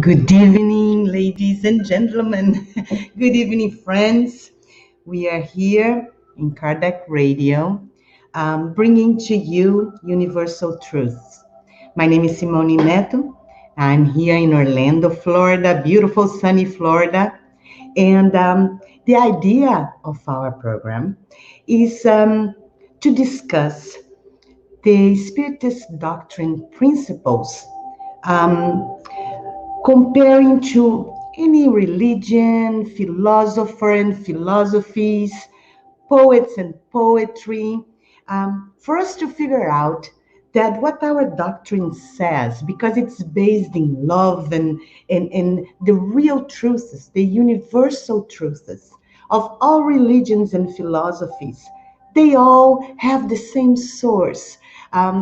Good evening, ladies and gentlemen. Good evening, friends. We are here in Kardec Radio, bringing to you universal truths. My name is Simone Neto. I'm here in Orlando, Florida, beautiful sunny Florida. And the idea of our program is to discuss the Spiritist doctrine principles um, comparing to any religion, philosopher and philosophies, poets and poetry, for us to figure out that what our doctrine says, because it's based in love and the real truths, the universal truths of all religions and philosophies, they all have the same source.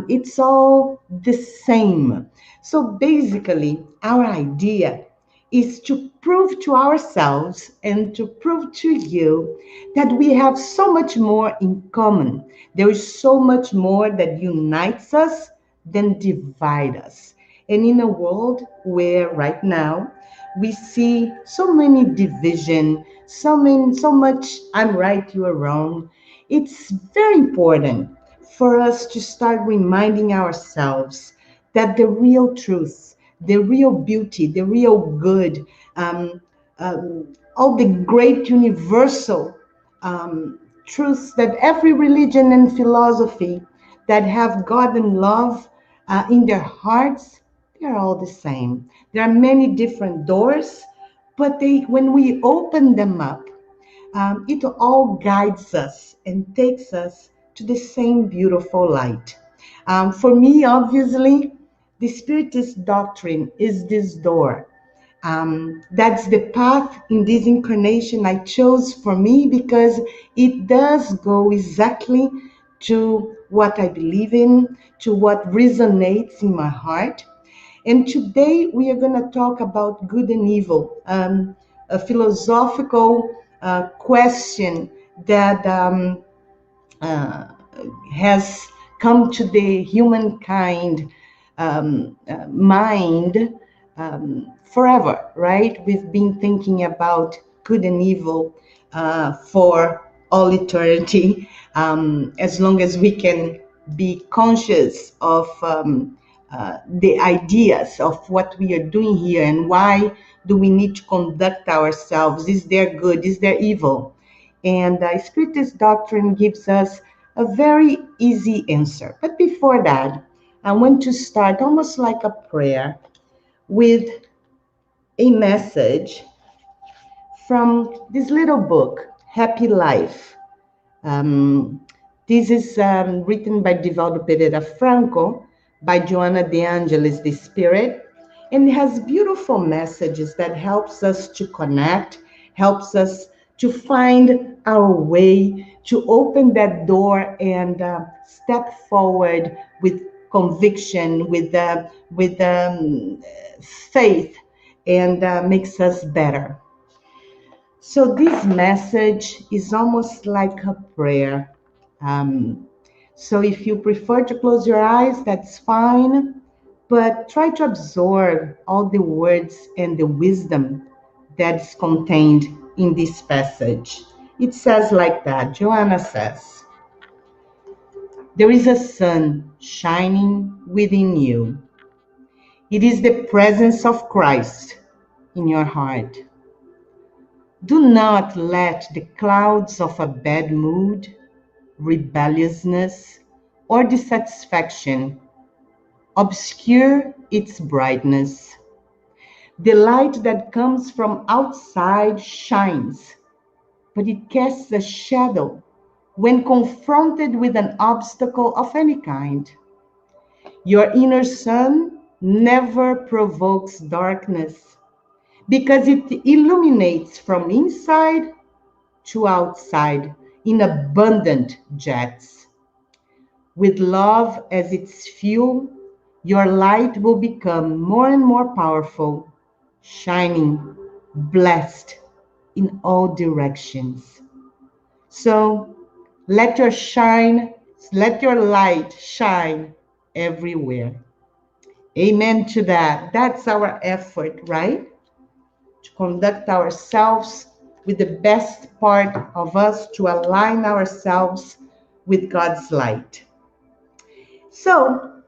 It's all the same. So basically, our idea is to prove to ourselves and to prove to you that we have so much more in common. There is so much more that unites us than divides us. And in a world where right now we see so many division, so much I'm right, you are wrong, it's very important for us to start reminding ourselves that the real truth, the real beauty, the real good, um, all the great universal truths that every religion and philosophy that have God and love in their hearts, they're all the same. There are many different doors, but when we open them up, it all guides us and takes us to the same beautiful light. For me, obviously, the Spiritist doctrine is this door. That's the path in this incarnation I chose for me because it does go exactly to what I believe in, to what resonates in my heart. And today we are going to talk about good and evil, a philosophical question that uh, has come to the humankind mind forever, right? We've been thinking about good and evil for all eternity, as long as we can be conscious of the ideas of what we are doing here and why do we need to conduct ourselves. Is there good? Is there evil? And Spiritist doctrine gives us a very easy answer. But before that, I want to start almost like a prayer with a message from this little book, Happy Life. Um, this is written by Divaldo Pereira Franco, by Joana de Angelis, the Spirit, and it has beautiful messages that helps us to connect, helps us to find our way, to open that door and step forward with conviction, with faith, and makes us better. So this message is almost like a prayer. Um, so if you prefer to close your eyes, that's fine. But try to absorb all the words and the wisdom that's contained in this passage. It says like that. Joanna says, there is a sun shining within you. It is the presence of Christ in your heart. Do not let the clouds of a bad mood, rebelliousness, or dissatisfaction obscure its brightness. The light that comes from outside shines, but it casts a shadow when confronted with an obstacle of any kind. Your inner sun never provokes darkness because it illuminates from inside to outside in abundant jets. With love as its fuel, your light will become more and more powerful, shining, blessed in all directions. So let your light shine everywhere. Amen to that. That's our effort, right? To conduct ourselves with the best part of us, to align ourselves with God's light. So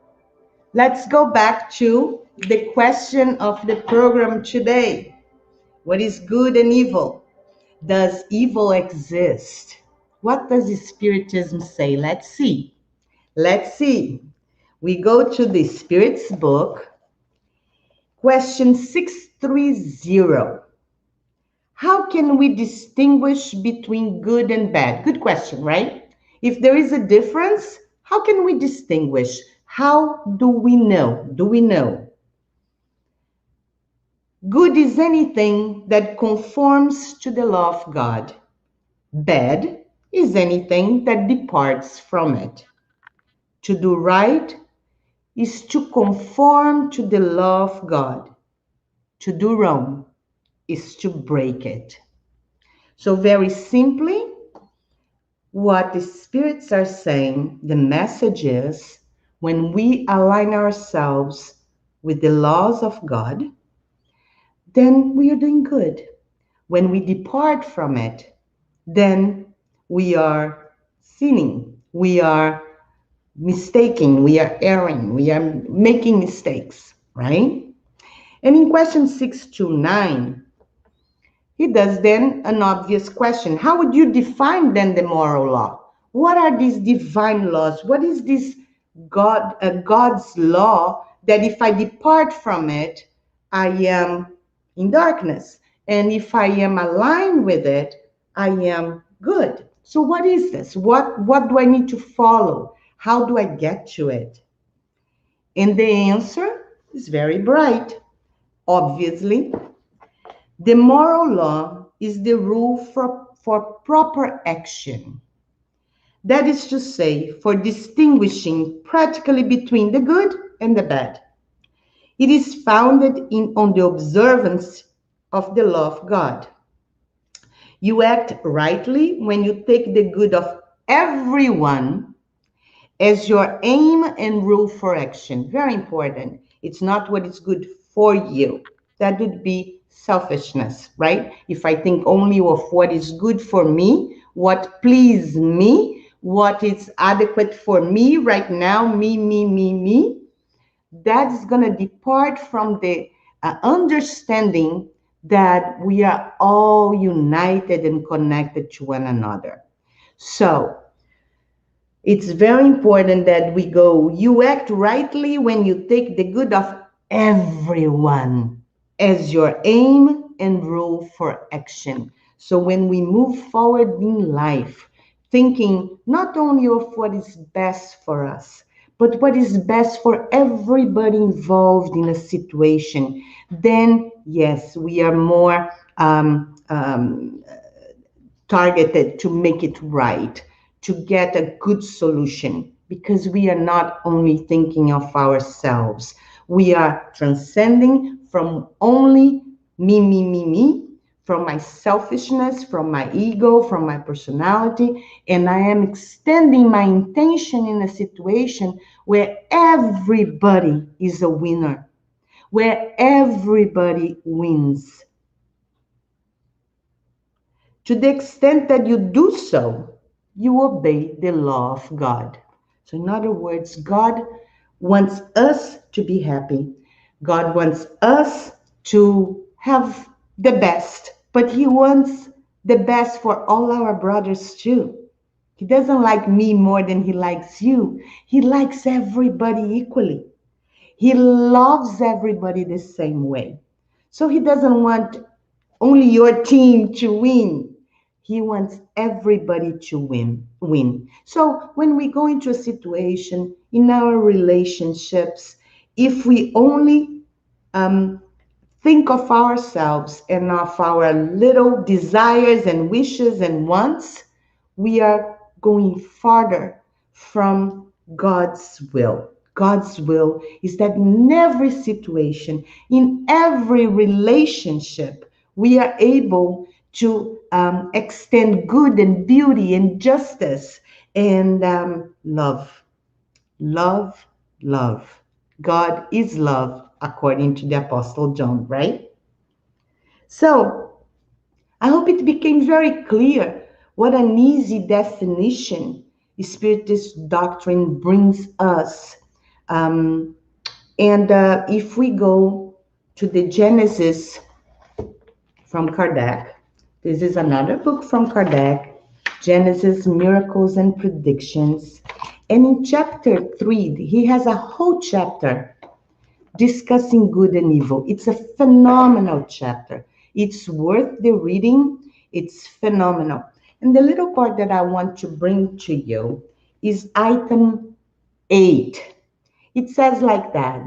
let's go back to the question of the program today. What is good and evil? Does evil exist? What does Spiritism say? Let's see. Let's see. We go to the Spirit's book, question 630. How can we distinguish between good and bad? Good question, right? If there is a difference, how can we distinguish? How do we know? Do we know? Good is anything that conforms to the law of God. Bad is anything that departs from it. To do right is to conform to the law of God. To do wrong is to break it. So, very simply, what the spirits are saying, the message is when we align ourselves with the laws of God, then we are doing good. When we depart from it, then we are sinning. We are mistaking. We are erring. We are making mistakes, right? And in question 629, he does then an obvious question. How would you define then the moral law? What are these divine laws? What is this God's law that if I depart from it, I am in darkness? And if I am aligned with it, I am good. So what is this? What do I need to follow? How do I get to it? And the answer is very bright. Obviously, the moral law is the rule for proper action. That is to say, for distinguishing practically between the good and the bad. It is founded on the observance of the law of God. You act rightly when you take the good of everyone as your aim and rule for action. Very important. It's not what is good for you. That would be selfishness, right? If I think only of what is good for me, what pleases me, what is adequate for me right now, me, that's going to depart from the understanding that we are all united and connected to one another. So, it's very important that we go, you act rightly when you take the good of everyone as your aim and rule for action. So when we move forward in life, thinking not only of what is best for us, but what is best for everybody involved in a situation, then yes, we are more targeted to make it right, to get a good solution, because we are not only thinking of ourselves. We are transcending from only me, from my selfishness, from my ego, from my personality, and I am extending my intention in a situation where everybody is a winner, where everybody wins. To the extent that you do so, you obey the law of God. So, in other words, God wants us to be happy. God wants us to have the best, but He wants the best for all our brothers too. He doesn't like me more than He likes you. He likes everybody equally. He loves everybody the same way. So He doesn't want only your team to win. He wants everybody to win. So when we go into a situation in our relationships, if we only think of ourselves and of our little desires and wishes and wants, we are going farther from God's will. God's will is that in every situation, in every relationship, we are able to extend good and beauty and justice and love, love, love. God is love, according to the Apostle John, right? So I hope it became very clear what an easy definition Spiritist doctrine brings us. Um, and if we go to the Genesis from Kardec, this is another book from Kardec, Genesis, Miracles and Predictions. And in chapter 3, he has a whole chapter discussing good and evil. It's a phenomenal chapter. It's worth the reading. It's phenomenal. And the little part that I want to bring to you is item 8. It says like that.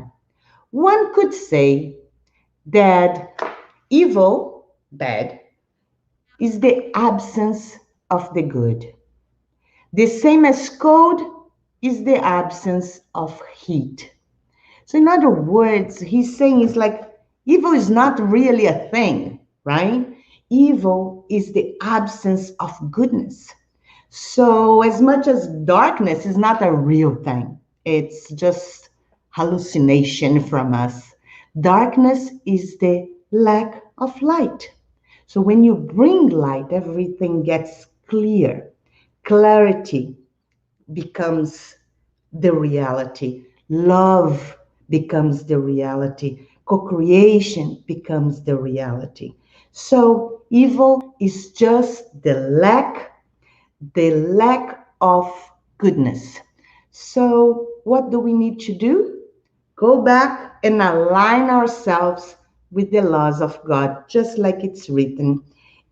One could say that evil, bad, is the absence of the good. The same as cold is the absence of heat. So, in other words, he's saying it's like evil is not really a thing, right? Evil is the absence of goodness. So, as much as darkness is not a real thing, it's just hallucination from us. Darkness is the lack of light. So, when you bring light, everything gets clear. Clarity becomes the reality. Love becomes the reality. Co-creation becomes the reality. So evil is just the lack of goodness. So what do we need to do? Go back and align ourselves with the laws of God, just like it's written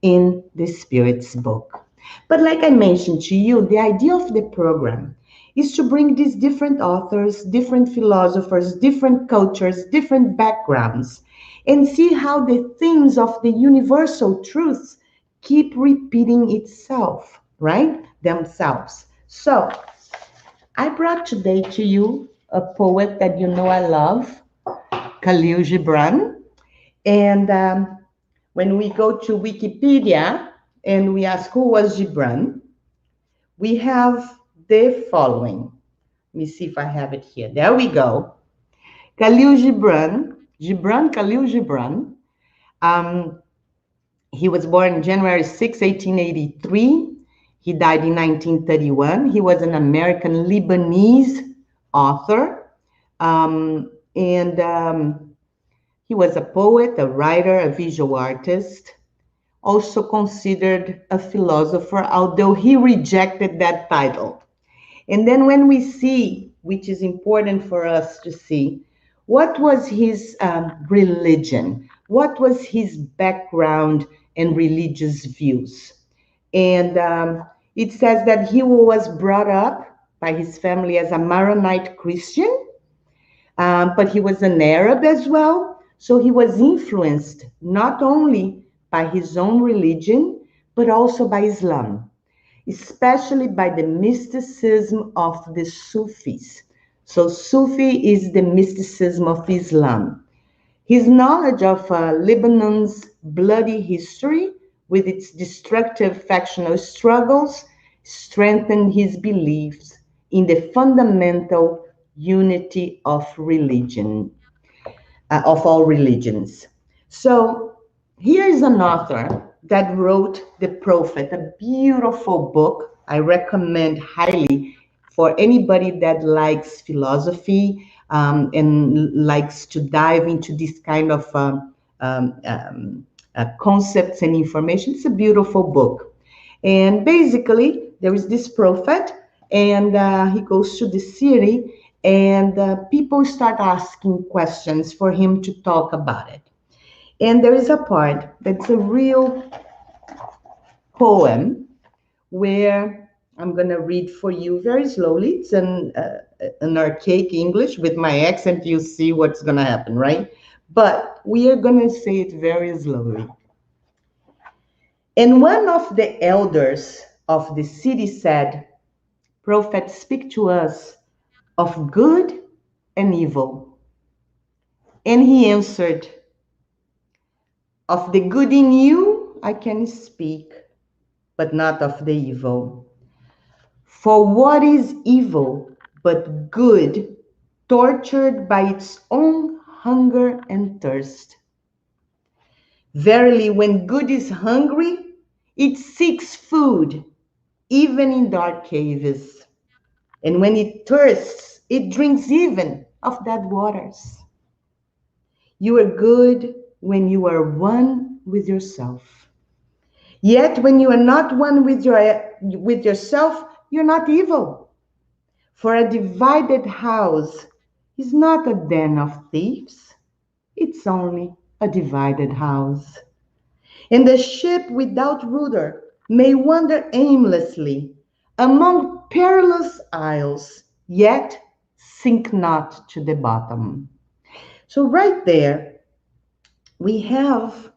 in the Spirit's book. But like I mentioned to you, the idea of the program is to bring these different authors, different philosophers, different cultures, different backgrounds, and see how the themes of the universal truths keep repeating itself, right? Themselves. So, I brought today to you a poet that you know I love, Khalil Gibran. And when we go to Wikipedia and we ask who was Gibran, we have the following. Let me see if I have it here. There we go. Khalil Gibran Khalil Gibran. Um, he was born January 6, 1883. He died in 1931. He was an American Lebanese author. And he was a poet, a writer, a visual artist, also considered a philosopher, although he rejected that title. And then when we see, which is important for us to see, what was his religion? What was his background and religious views? And it says that he was brought up by his family as a Maronite Christian, but he was an Arab as well. So he was influenced not only by his own religion, but also by Islam, especially by the mysticism of the Sufis. So Sufi is the mysticism of Islam. His knowledge of Lebanon's bloody history with its destructive factional struggles strengthened his beliefs in the fundamental unity of religion, of all religions. So here is an author that wrote The Prophet, a beautiful book I recommend highly for anybody that likes philosophy and likes to dive into this kind of concepts and information. It's a beautiful book. And basically, there is this prophet, and he goes to the city, and people start asking questions for him to talk about it. And there is a part that's a real poem where I'm going to read for you very slowly. It's an archaic English with my accent. You see what's going to happen, right? But we are going to say it very slowly. And one of the elders of the city said, "Prophet, speak to us of good and evil." And he answered, "Of the good in you I can speak, but not of the evil. For what is evil but good tortured by its own hunger and thirst. Verily, when good is hungry, it seeks food, even in dark caves. And when it thirsts, it drinks even of dead waters. You are good when you are one with yourself. Yet when you are not one with yourself, you're not evil. For a divided house is not a den of thieves, it's only a divided house. And the ship without rudder may wander aimlessly among perilous isles, yet sink not to the bottom. So, right there, we have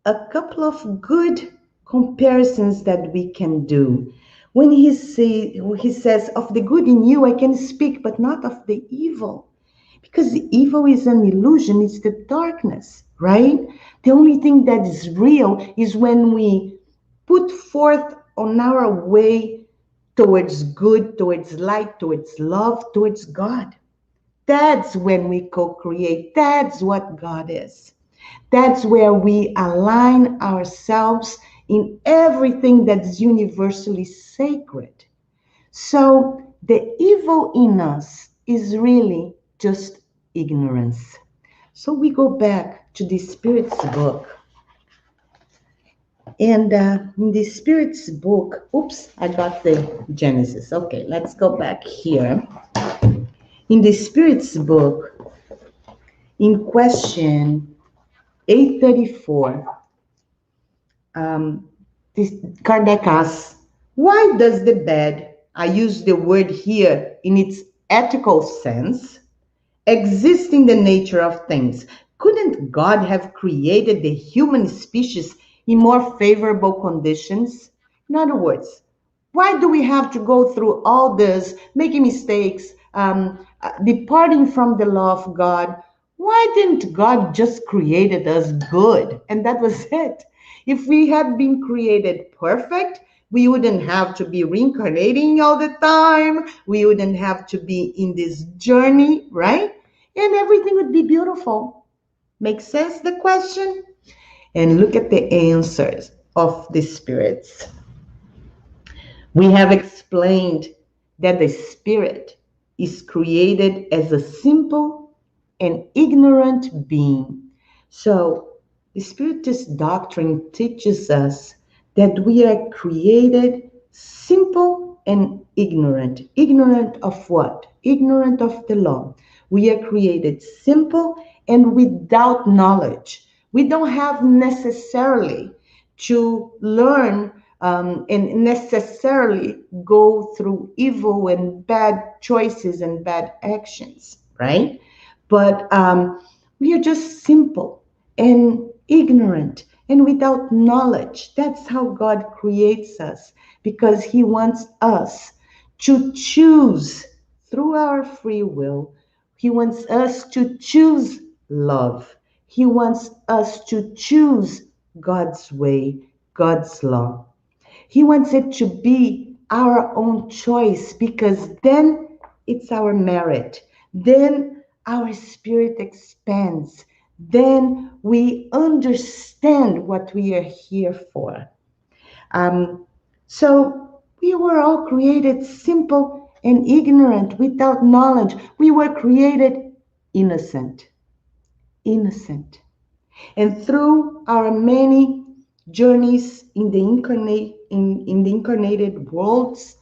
a couple of good comparisons that we can do. When he says, of the good in you, I can speak, but not of the evil. Because the evil is an illusion, it's the darkness, right? The only thing that is real is when we put forth on our way towards good, towards light, towards love, towards God. That's when we co create. That's what God is. That's where we align ourselves in everything that's universally sacred. So the evil in us is really just ignorance. So we go back to the Spirit's book. And in the Spirit's book, oops, I got the Genesis. Okay, let's go back here. In the Spirit's book, in question 834, this Kardec asks, why does the bed, I use the word here in its ethical sense, exist in the nature of things? Couldn't God have created the human species in more favorable conditions? In other words, why do we have to go through all this, making mistakes, departing from the law of God? Why didn't God just created us good? And that was it. If we had been created perfect, we wouldn't have to be reincarnating all the time. We wouldn't have to be in this journey, right? And everything would be beautiful. Make sense, the question? And look at the answers of the spirits. We have explained that the spirit is created as a simple and ignorant being. So, the Spiritist doctrine teaches us that we are created simple and ignorant. Ignorant of what? Ignorant of the law. We are created simple and without knowledge. We don't have necessarily to learn and necessarily go through evil and bad choices and bad actions, right? But we are just simple and ignorant and without knowledge. That's how God creates us, because He wants us to choose through our free will. He wants us to choose love. He wants us to choose God's way, God's law. He wants it to be our own choice, because then it's our merit. Then our spirit expands. Then we understand what we are here for. So we were all created simple and ignorant, without knowledge. We were created innocent. Innocent. And through our many journeys in the incarnated worlds,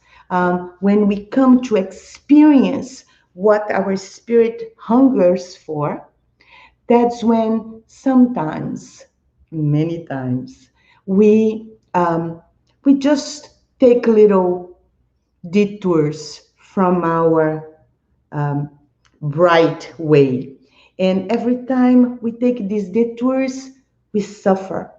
when we come to experience what our spirit hungers for, that's when sometimes, many times, we just take little detours from our bright way. And every time we take these detours, we suffer.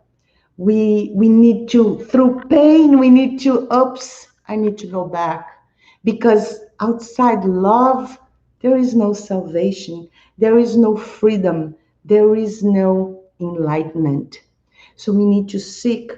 We need to, through pain, we need to, oops, I need to go back. Because outside love, there is no salvation, there is no freedom, there is no enlightenment. So we need to seek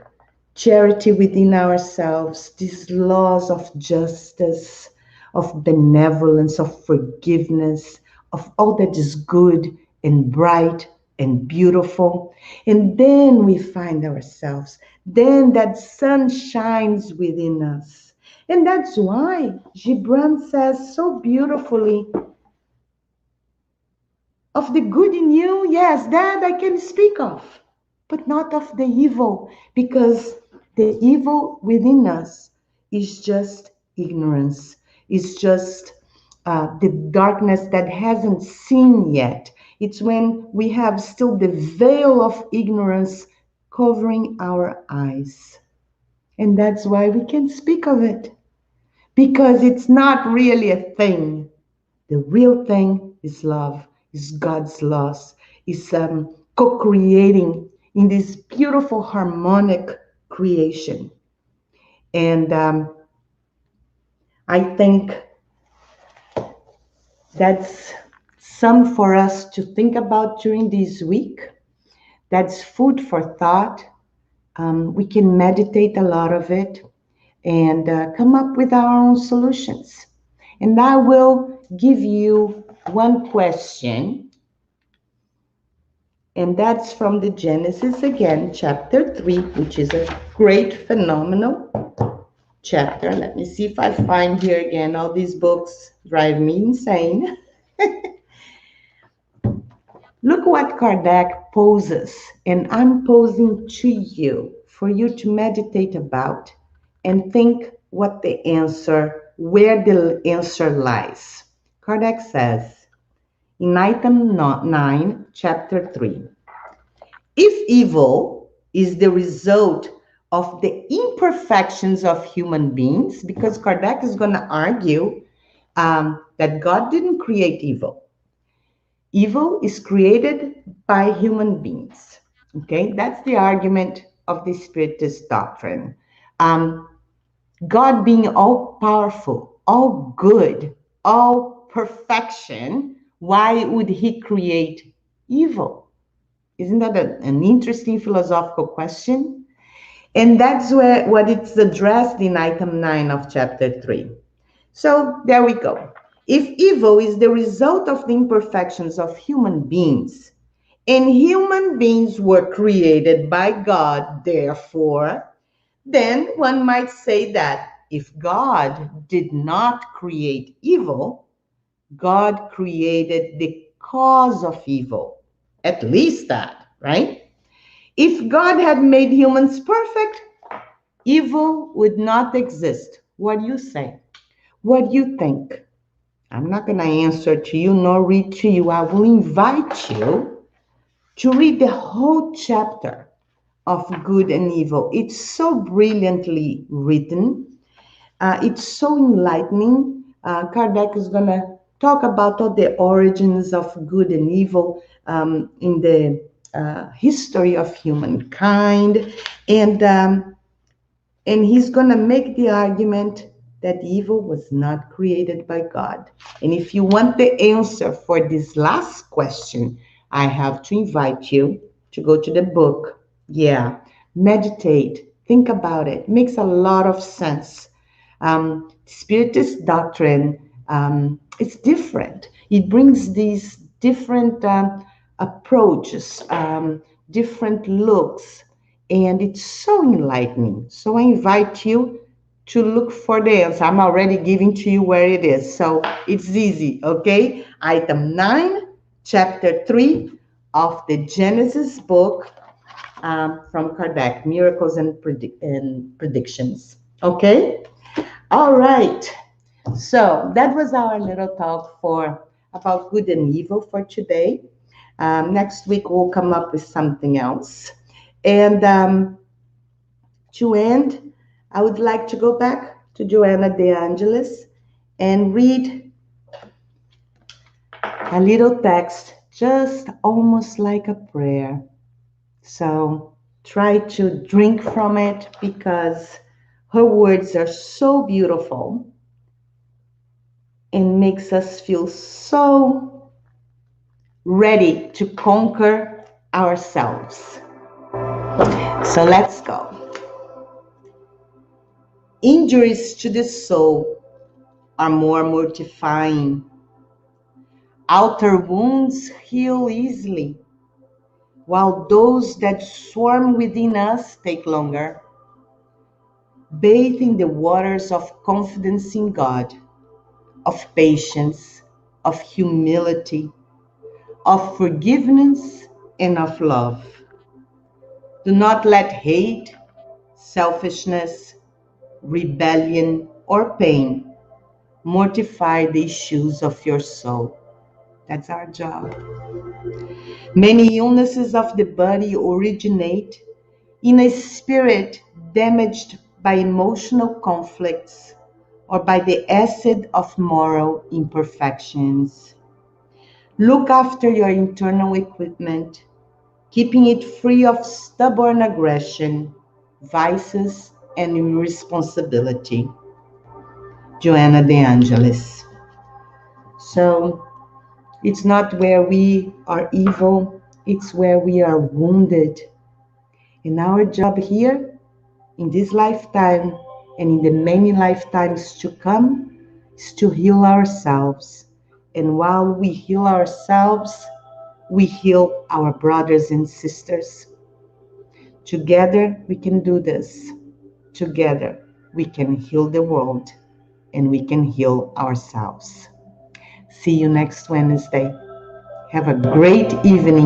charity within ourselves, these laws of justice, of benevolence, of forgiveness, of all that is good and bright and beautiful. And then we find ourselves. Then that sun shines within us. And that's why Gibran says so beautifully, of the good in you, yes, that I can speak of, but not of the evil, because the evil within us is just ignorance, is just the darkness that hasn't seen yet. It's when we have still the veil of ignorance covering our eyes. And that's why we can speak of it, because it's not really a thing. The real thing is love, is God's loss, is co-creating in this beautiful harmonic creation. And I think that's some for us to think about during this week. That's food for thought. We can meditate a lot of it and come up with our own solutions. And I will give you one question, and that's from the Genesis again, chapter 3, which is a great, phenomenal chapter. Let me see if I find here again. All these books drive me insane. Look what Kardec poses, and I'm posing to you for you to meditate about and think what the answer, where the answer lies. Kardec says in item 9, chapter 3, if evil is the result of the imperfections of human beings, because Kardec is going to argue that God didn't create evil. Evil is created by human beings. Okay, that's the argument of the Spiritist doctrine. God being all powerful, all good, all perfection, why would he create evil? Isn't that an interesting philosophical question? And that's what it's addressed in item 9 of chapter 3. So there we go. If evil is the result of the imperfections of human beings, and human beings were created by God, therefore, then one might say that if God did not create evil, God created the cause of evil. At least that, right? If God had made humans perfect, evil would not exist. What do you say? What do you think? I'm not going to answer to you nor read to you. I will invite you to read the whole chapter of Good and Evil. It's so brilliantly written. It's so enlightening. Kardec is going to talk about all the origins of good and evil in the history of humankind. And he's going to make the argument that evil was not created by God. And if you want the answer for this last question, I have to invite you to go to the book. Yeah, meditate, think about it. Makes a lot of sense. Spiritist doctrine, it's different. It brings these different approaches, different looks, and it's so enlightening. So I invite you to look for the answer. I'm already giving to you where it is, so it's easy, okay? Item 9, chapter 3 of the Genesis book from Kardec, Miracles and Predictions, okay? All right, so that was our little talk about good and evil for today. Next week, we'll come up with something else. And to end, I would like to go back to Joanna de Angelis and read a little text, just almost like a prayer. So try to drink from it, because her words are so beautiful and makes us feel so ready to conquer ourselves. So let's go. Injuries to the soul are more mortifying. Outer wounds heal easily, while those that swarm within us take longer. Bathe in the waters of confidence in God, of patience, of humility, of forgiveness, and of love. Do not let hate, selfishness, rebellion, or pain mortify the issues of your soul. That's our job. Many illnesses of the body originate in a spirit damaged by emotional conflicts or by the acid of moral imperfections. Look after your internal equipment, keeping it free of stubborn aggression, vices, and irresponsibility. Joanna De Angelis. So it's not where we are evil, it's where we are wounded. And our job here in this lifetime and in the many lifetimes to come is to heal ourselves. And while we heal ourselves, we heal our brothers and sisters. Together we can do this. Together we can heal the world and we can heal ourselves. See you next Wednesday. Have a great evening.